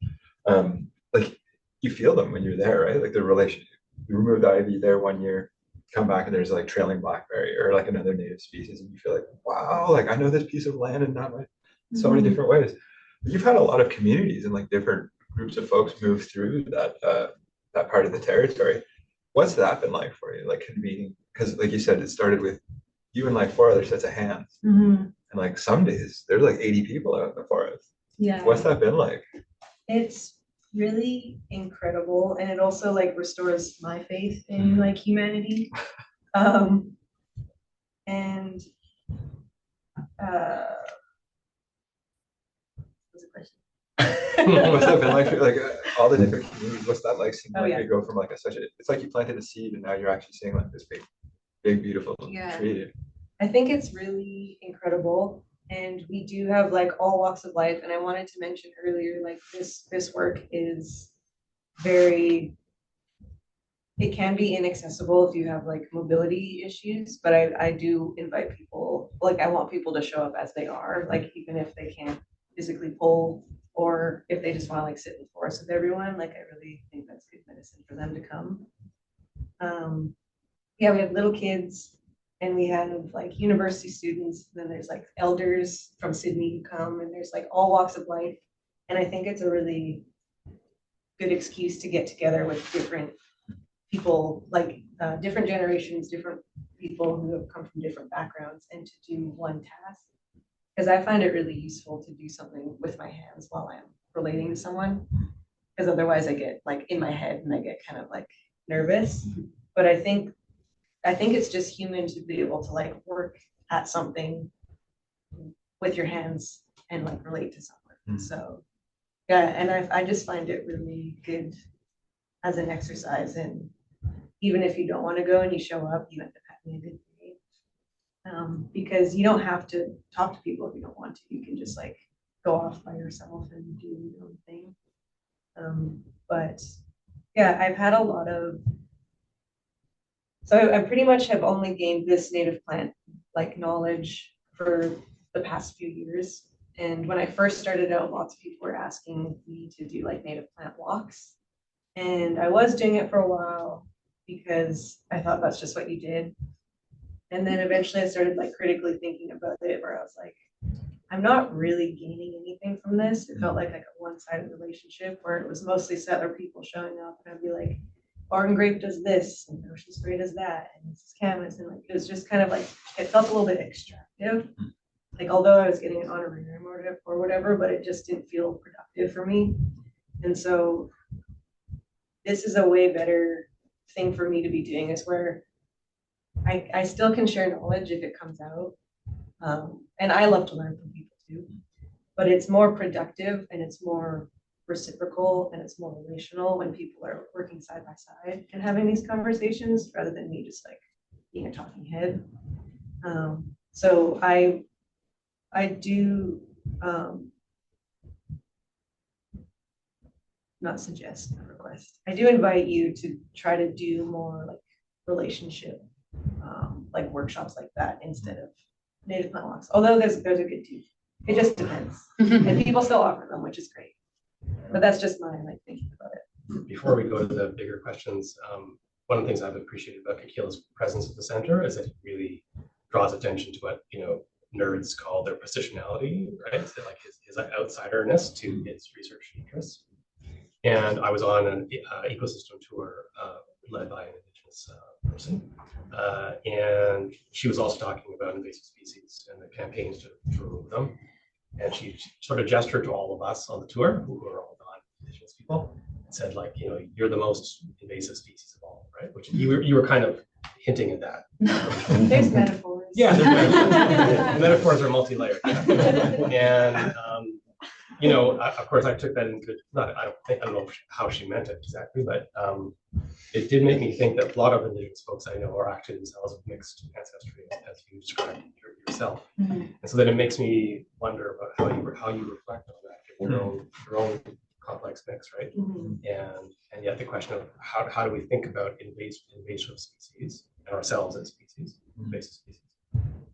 Like, you feel them when you're there, right? Like the relationship. You remove the ivy there 1 year, come back and there's like trailing blackberry or like another native species, and you feel like, wow, like I know this piece of land in so many different ways. But you've had a lot of communities and like different groups of folks move through that part of the territory. What's that been like for you? Like convening, because like you said, it started with you and like 4 other sets of hands, and like some days there's like 80 people out in the forest. Yeah. What's that been like? It's really incredible, and it also like restores my faith in like humanity. And what's the question? What's that been like for like all the different communities? What's that like seeing like you go from like it's like you planted a seed and now you're actually seeing like this big beautiful tree. I think it's really incredible, and we do have like all walks of life. And I wanted to mention earlier, like this work is very, it can be inaccessible if you have like mobility issues, but I do invite people, like I want people to show up as they are, like even if they can't physically pull, or if they just want to like sit in the forest with everyone, like I really think that's good medicine for them to come. Yeah, we have little kids, and we have like university students, then there's like elders from Sydney who come, and there's like all walks of life. And I think it's a really good excuse to get together with different people, like different generations, different people who have come from different backgrounds, and to do one task. Because I find it really useful to do something with my hands while I'm relating to someone. Because otherwise I get like in my head and I get kind of like nervous. But I think it's just human to be able to like work at something with your hands and like relate to someone. So yeah, and I just find it really good as an exercise. And even if you don't want to go and you show up, you end up having a good day. Because you don't have to talk to people if you don't want to. You can just like go off by yourself and do your own thing. But yeah, I've had a lot of, so I pretty much have only gained this native plant like knowledge for the past few years. And when I first started out, lots of people were asking me to do like native plant walks. And I was doing it for a while because I thought that's just what you did. And then eventually I started like critically thinking about it, where I was like, I'm not really gaining anything from this. It felt like a one-sided relationship where it was mostly settler people showing up, and I'd be like, Barton Grape does this, and Ocean Spray does that, and this is Camas, and like it was just kind of like, it felt a little bit extractive. Like although I was getting an honorarium or whatever, but it just didn't feel productive for me. And so this is a way better thing for me to be doing, is where I still can share knowledge if it comes out. And I love to learn from people too, but it's more productive and it's more reciprocal and it's more relational when people are working side by side and having these conversations rather than me just like being a talking head. So I do not suggest, not request. I do invite you to try to do more like relationship like workshops like that instead of native plant walks. Although those are good too. It just depends. And people still offer them, which is great. But that's just my like thinking about it. Before we go to the bigger questions, one of the things I've appreciated about Kikila's presence at the center is that it really draws attention to what nerds call their positionality, right? So like his outsiderness to his research interests. And I was on an ecosystem tour led by an Indigenous person, and she was also talking about invasive species and the campaigns to remove them. And she sort of gestured to all of us on the tour, who are all non-Indigenous people, and said, like, you're the most invasive species of all, right? Which you were kind of hinting at that. There's metaphors. Yeah, there's metaphors. Metaphors are multi-layered. And of course, I took that into I don't know how she meant it exactly, but it did make me think that a lot of Indigenous folks I know are actually themselves of mixed ancestry, as you described yourself. And so then it makes me wonder about how you reflect on that in your own complex mix, right? And yet the question of how do we think about invasive species and ourselves as species, invasive species,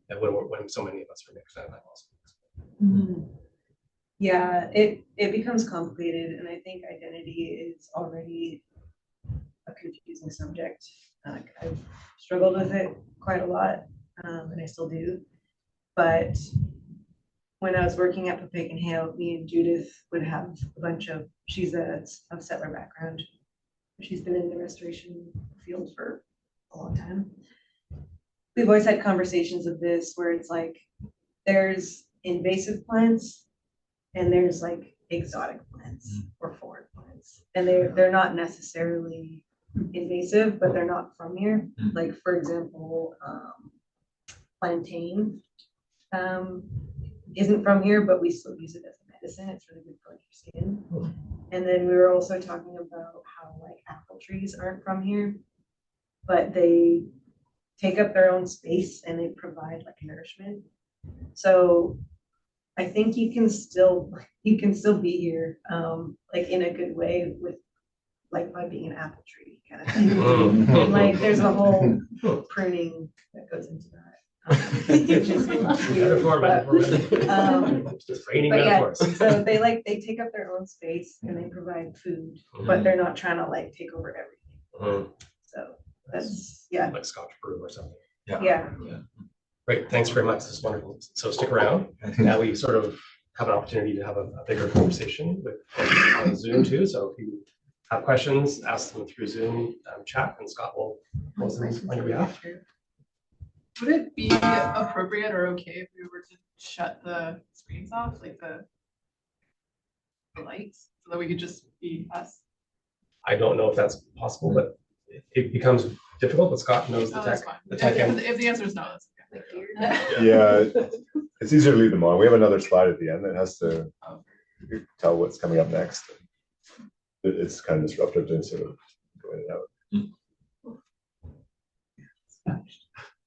and when so many of us are mixed, and I'm also mixed. Yeah, it becomes complicated, and I think identity is already a confusing subject. I've struggled with it quite a lot, and I still do. But when I was working at Kanien'kehá, me and Judith would have a bunch of, she's of settler background. She's been in the restoration field for a long time. We've always had conversations of this where it's like, there's invasive plants and there's like exotic plants or foreign plants. And they're not necessarily invasive, but they're not from here. Like, for example, plantain isn't from here, but we still use it as a medicine. It's really good for like your skin. And then we were also talking about how like apple trees aren't from here, but they take up their own space and they provide like nourishment. So I think you can still be here, like in a good way with, like by being an apple tree kind of thing. And like there's a whole pruning that goes into that. Which is weird, Just raining but yeah, metaphors. so they take up their own space and they provide food, but they're not trying to like take over everything. So that's Like Scotch brew or something. yeah. Great, thanks very much. This is wonderful. So stick around. Now we sort of have an opportunity to have a bigger conversation with on Zoom too. So if you have questions, ask them through Zoom chat, and Scott will pose them on your behalf. Would it be appropriate or okay if we were to shut the screens off, like the lights, so that we could just be us? I don't know if that's possible, but it becomes difficult. But Scott knows the Oh, that's tech. fine. The tech end. If the answer is no, that's okay. Yeah, it's easier to leave them on. We have another slide at the end that has to tell what's coming up next. It's kind of disruptive to sort of go in and out.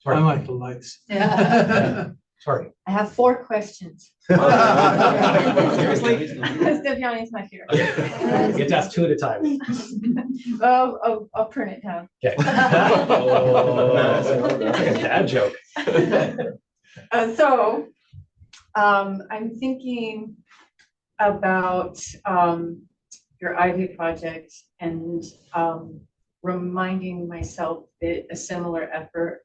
I like the lights. Yeah. Sorry. I have 4 questions. Seriously? Because Devyani's not here. Okay. You get to ask 2 at a time. I'll print it down. Okay. Oh, that's like a dad joke. So I'm thinking about your Ivy project and reminding myself that a similar effort,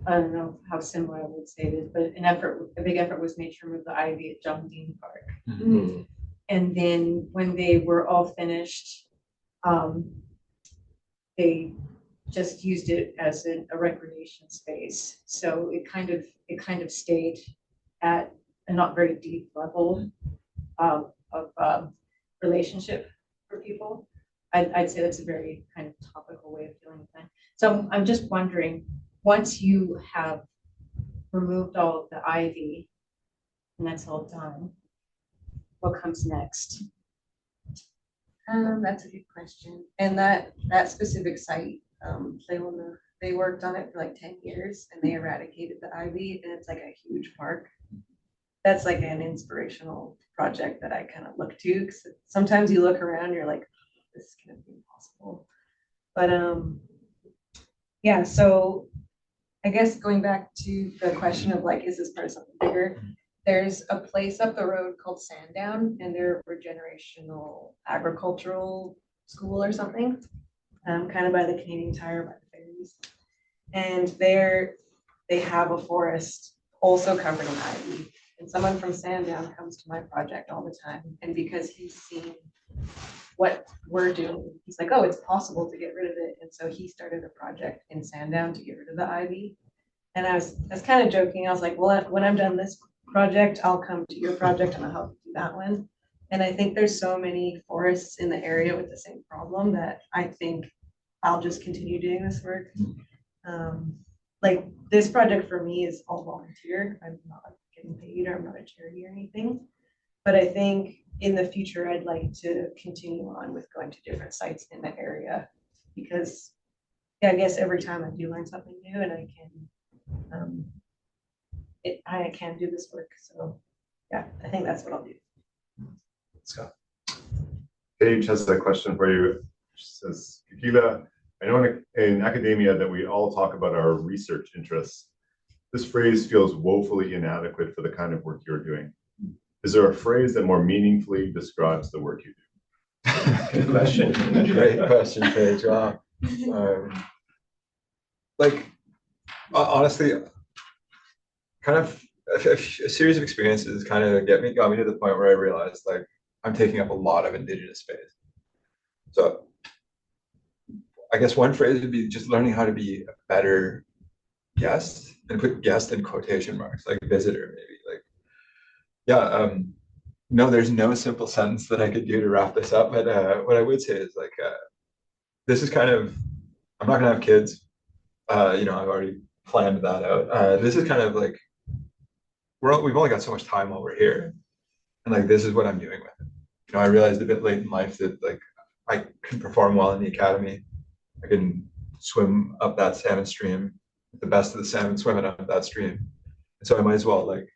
I don't know how similar I would say it is, but a big effort was made to remove the ivy at John Dean Park. And then when they were all finished, they just used it as a recreation space. So it kind of stayed at a not very deep level of relationship for people. I'd say that's a very kind of topical way of dealing with that. So I'm just wondering, once you have removed all of the ivy and that's all done, what comes next? That's a good question. And that specific site, they worked on it for like 10 years and they eradicated the ivy, and it's like a huge park. That's like an inspirational project that I kind of look to, because sometimes you look around, you're like, this is gonna be impossible. But yeah, so I guess going back to the question of like, is this part of something bigger? There's a place up the road called Sandown, and they're a regenerational agricultural school or something, kind of by the Canadian Tire, by the ferries. And they have a forest also covered in ivy. And someone from Sandown comes to my project all the time. And because he's seen what we're doing, he's like, oh, it's possible to get rid of it. And so he started a project in Sandown to get rid of the ivy. And I was kind of joking. I was like, well, when I'm done this project, I'll come to your project and I'll help you do that one. And I think there's so many forests in the area with the same problem that I think I'll just continue doing this work. Like this project for me is all volunteer. I'm not getting paid, or I'm not a charity or anything. But I think in the future, I'd like to continue on with going to different sites in the area, because yeah, I guess every time I do learn something new, and I can do this work. So yeah, I think that's what I'll do. Scott. Paige has a question for you. She says, Kikila, I know in academia that we all talk about our research interests. This phrase feels woefully inadequate for the kind of work you're doing. Is there a phrase that more meaningfully describes the work you do? Good question. Great question, Paige. Honestly, kind of a series of experiences kind of got me to the point where I realized like I'm taking up a lot of Indigenous space. So I guess one phrase would be just learning how to be a better guest, and put guest in quotation marks, like visitor maybe. Like, yeah, no, there's no simple sentence that I could do to wrap this up, but what I would say is like, this is kind of, I'm not gonna have kids. I've already planned that out. This is kind of like, we've only got so much time while we're here, and like this is what I'm doing with it. I realized a bit late in life that like I can perform well in the academy. I can swim up that salmon stream, the best of the salmon swimming up that stream, and so I might as well like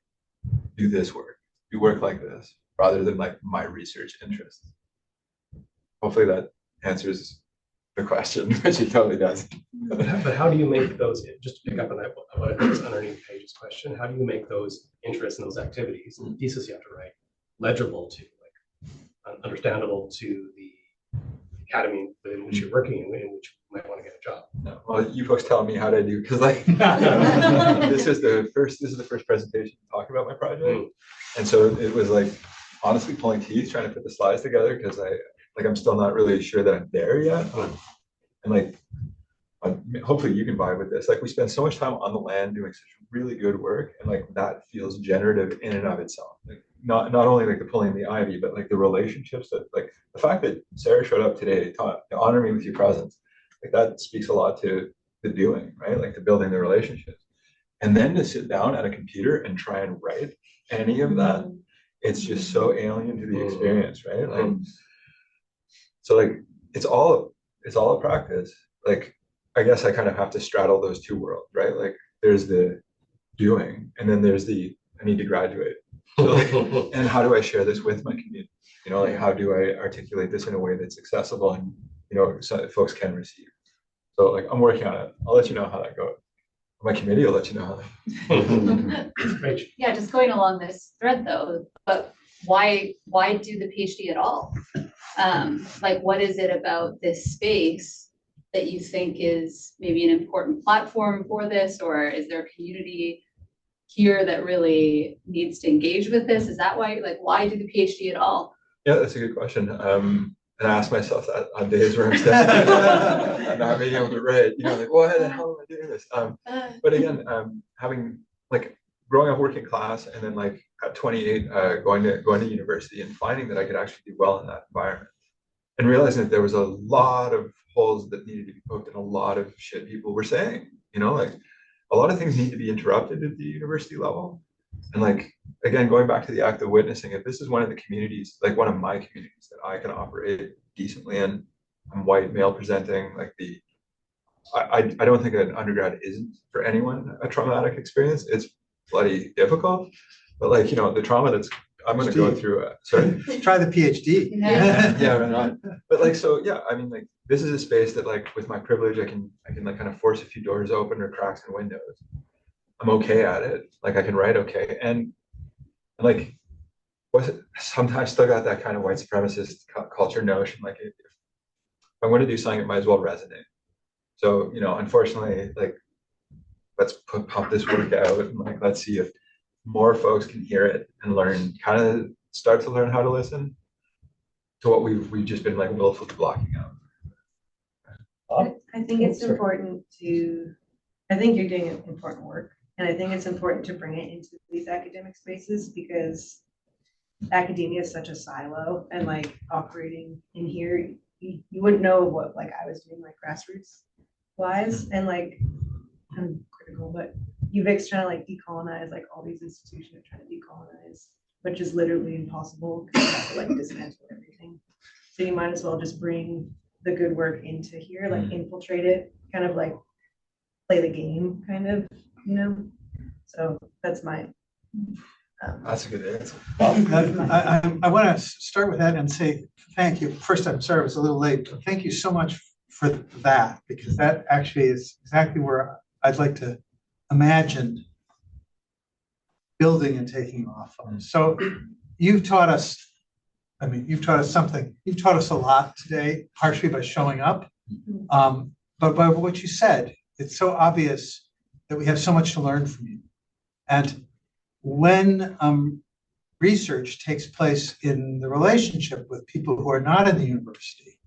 do this work. do work like this rather than like my research interests. Hopefully that answers the question, which it totally does. But how do you make those, just to pick up on that, what I think is underneath Paige's question, how do you make those interests and those activities and the thesis you have to write legible to, like, understandable to the academy in which you're working in which you might want to get a job? No, well, you folks tell me how to do, because like this is the first presentation talking about my project, and so it was like honestly pulling teeth trying to put the slides together because I'm still not really sure that I'm there yet, and like hopefully you can vibe with this. Like we spend so much time on the land doing such really good work, and like that feels generative in and of itself. Like not only like the pulling the ivy, but like the relationships that, like the fact that Sarah showed up today to honor me with your presence, like that speaks a lot to the doing, right? Like to building the relationships. And then to sit down at a computer and try and write any of that, it's just so alien to the experience, right? Like, so like it's all a practice. Like I guess I kind of have to straddle those two worlds, right? Like there's the doing, and then there's the I need to graduate. So, like, and how do I share this with my community? You know, like how do I articulate this in a way that's accessible and, you know, so that folks can receive? So like I'm working on it. I'll let you know how that goes. My committee will let you know how that Rach. Yeah, just going along this thread though, but why do the PhD at all? Like what is it about this space that you think is maybe an important platform for this, or is there a community here that really needs to engage with this? Is that why, like, why do the PhD at all? Yeah, that's a good question. And I ask myself that on days where I'm studying and not being able to write, you know, like, why the hell am I doing this? But again, having like growing up working class and then like at 28, going to university and finding that I could actually do well in that environment and realizing that there was a lot of holes that needed to be poked and a lot of shit people were saying, you know, like a lot of things need to be interrupted at the university level. And like, again, going back to the act of witnessing, if this is one of the communities, like one of my communities that I can operate decently in, I'm white, male presenting, like I don't think an undergrad isn't for anyone a traumatic experience. It's bloody difficult, but like, you know, the trauma that's, I'm going to go through, sorry. Try the PhD. Yeah, right. But like, so yeah, I mean, like this is a space that like with my privilege, I can like kind of force a few doors open or cracks in windows. I'm okay at it. Like I can write okay. And like, sometimes still got that kind of white supremacist culture notion. Like if I'm going to do something, it might as well resonate. So, you know, unfortunately, like, let's pump this work out and like, let's see if more folks can hear it and learn, kind of start to learn how to listen to what we've just been like willfully blocking out. I think it's important I think you're doing important work, and I think it's important to bring it into these academic spaces because academia is such a silo, and like operating in here, you wouldn't know what like I was doing like grassroots wise, and like I'm critical, but UVic's trying to like decolonize like all these institutions are trying to decolonize, which is literally impossible because you have to like dismantle everything. So you might as well just bring the good work into here, like infiltrate it, kind of like play the game, kind of, you know. So that's my. That's a good answer. I want to start with that and say thank you. First, I'm sorry I was a little late, but thank you so much for that, because that actually is exactly where I'd like to imagine building and taking off on. So you've taught us, I mean, you've taught us something. You've taught us a lot today, partially by showing up, but by what you said. It's so obvious that we have so much to learn from you. And when research takes place in the relationship with people who are not in the university,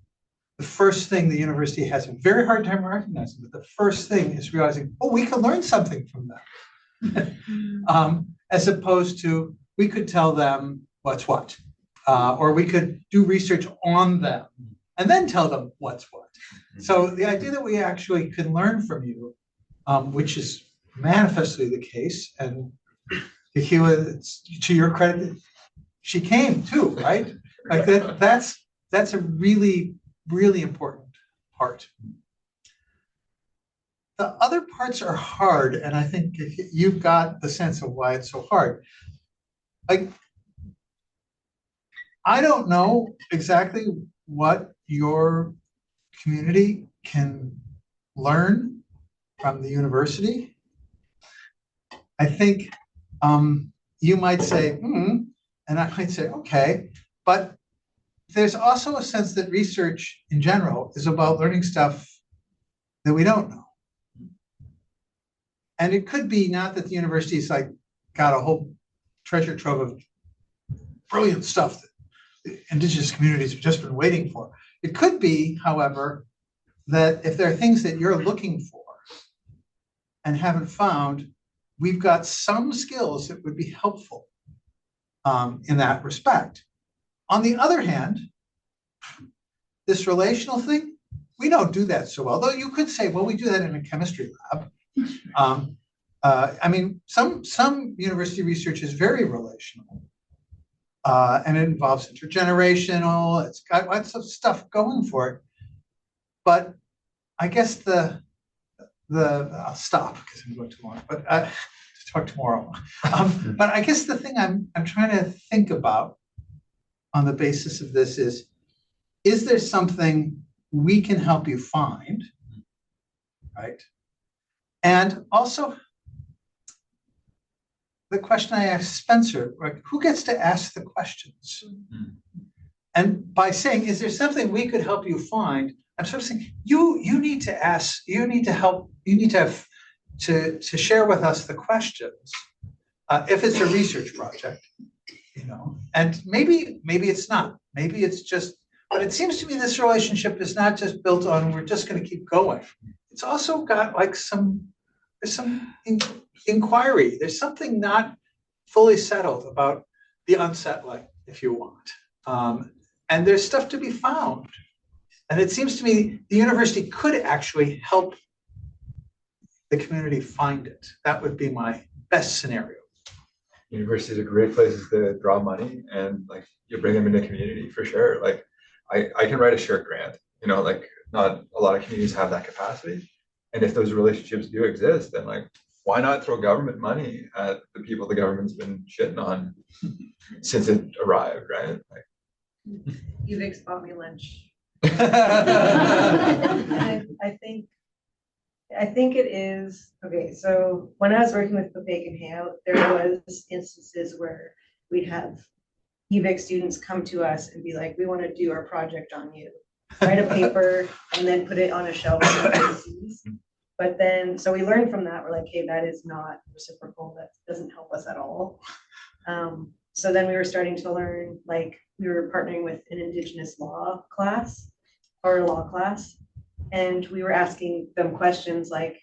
the first thing the university has a very hard time recognizing, but the first thing is realizing, oh, we can learn something from them. As opposed to, we could tell them what's what, or we could do research on them and then tell them what's what. So the idea that we actually can learn from you, which is manifestly the case, and Kikila, to your credit, she came too, right? Like that's a really, really important part. The other parts are hard, and I think you've got the sense of why it's so hard. Like I don't know exactly what your community can learn from the university. I think you might say, and I might say, okay, but there's also a sense that research in general is about learning stuff that we don't know. And it could be not that the university's like got a whole treasure trove of brilliant stuff that the Indigenous communities have just been waiting for. It could be, however, that if there are things that you're looking for and haven't found, we've got some skills that would be helpful in that respect. On the other hand, this relational thing, we don't do that so well. Though you could say, well, we do that in a chemistry lab. I mean, some university research is very relational, and it involves intergenerational. It's got lots of stuff going for it. But I guess I'll stop because I'm going too long. But talk tomorrow. But I guess the thing I'm trying to think about on the basis of this is there something we can help you find, right? And also, the question I asked Spencer, right, who gets to ask the questions? And by saying, is there something we could help you find? I'm sort of saying, you need to ask, you need to help, you need to have to share with us the questions. If it's a research project, you know, and maybe it's not, maybe it's just, but it seems to me this relationship is not just built on, we're just going to keep going. It's also got like there's some inquiry. There's something not fully settled about the unsettling, if you want. And there's stuff to be found. And it seems to me the university could actually help the community find it. That would be my best scenario. Universities are great places to draw money, and like you bring them into community for sure. Like I can write a shared grant, you know, like not a lot of communities have that capacity. And if those relationships do exist, then like, why not throw government money at the people the government's been shitting on since it arrived, right? Like, UVic's bought me lunch. I think it is, okay, so when I was working with Kanien'kehá, there was instances where we'd have UVic students come to us and be like, we want to do our project on you. Write a paper and then put it on a shelf. But then, so we learned from that, we're like, hey, that is not reciprocal, that doesn't help us at all. So then we were starting to learn, like we were partnering with an Indigenous law class or law class. And we were asking them questions like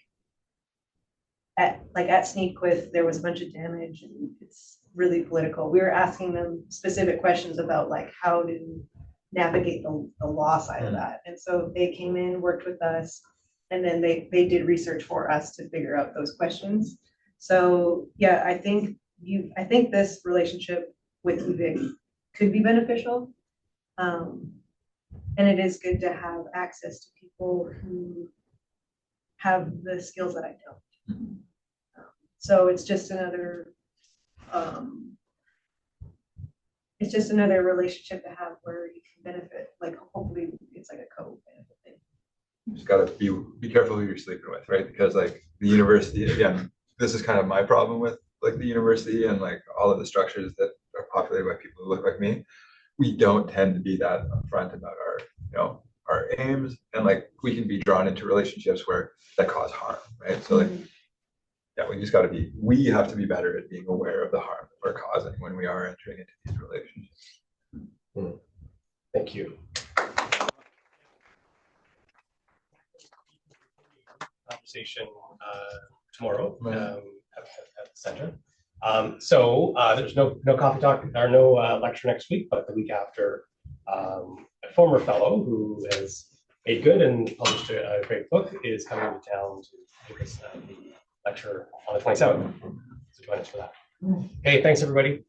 at Sneakquith, there was a bunch of damage and it's really political. We were asking them specific questions about like how to navigate the law side of that. And so they came in, worked with us, and then they did research for us to figure out those questions. So yeah, I think this relationship with UVic could be beneficial. And it is good to have access to people who have the skills that I don't. So it's just another relationship to have where you can benefit. Like hopefully it's like a co-benefit thing. you just gotta be careful who you're sleeping with, right? Because like the university, again, this is kind of my problem with like the university and like all of the structures that are populated by people who look like me. We don't tend to be that upfront about our, you know, our aims, and like we can be drawn into relationships where that cause harm, right? So like, yeah, we have to be better at being aware of the harm that we're causing when we are entering into these relationships. Thank you. Conversation tomorrow at the center. So there's no coffee talk or no lecture next week, but the week after, a former fellow who has made good and published a great book is coming to town to give us the lecture on the 27th. So join us for that. Okay, thanks everybody.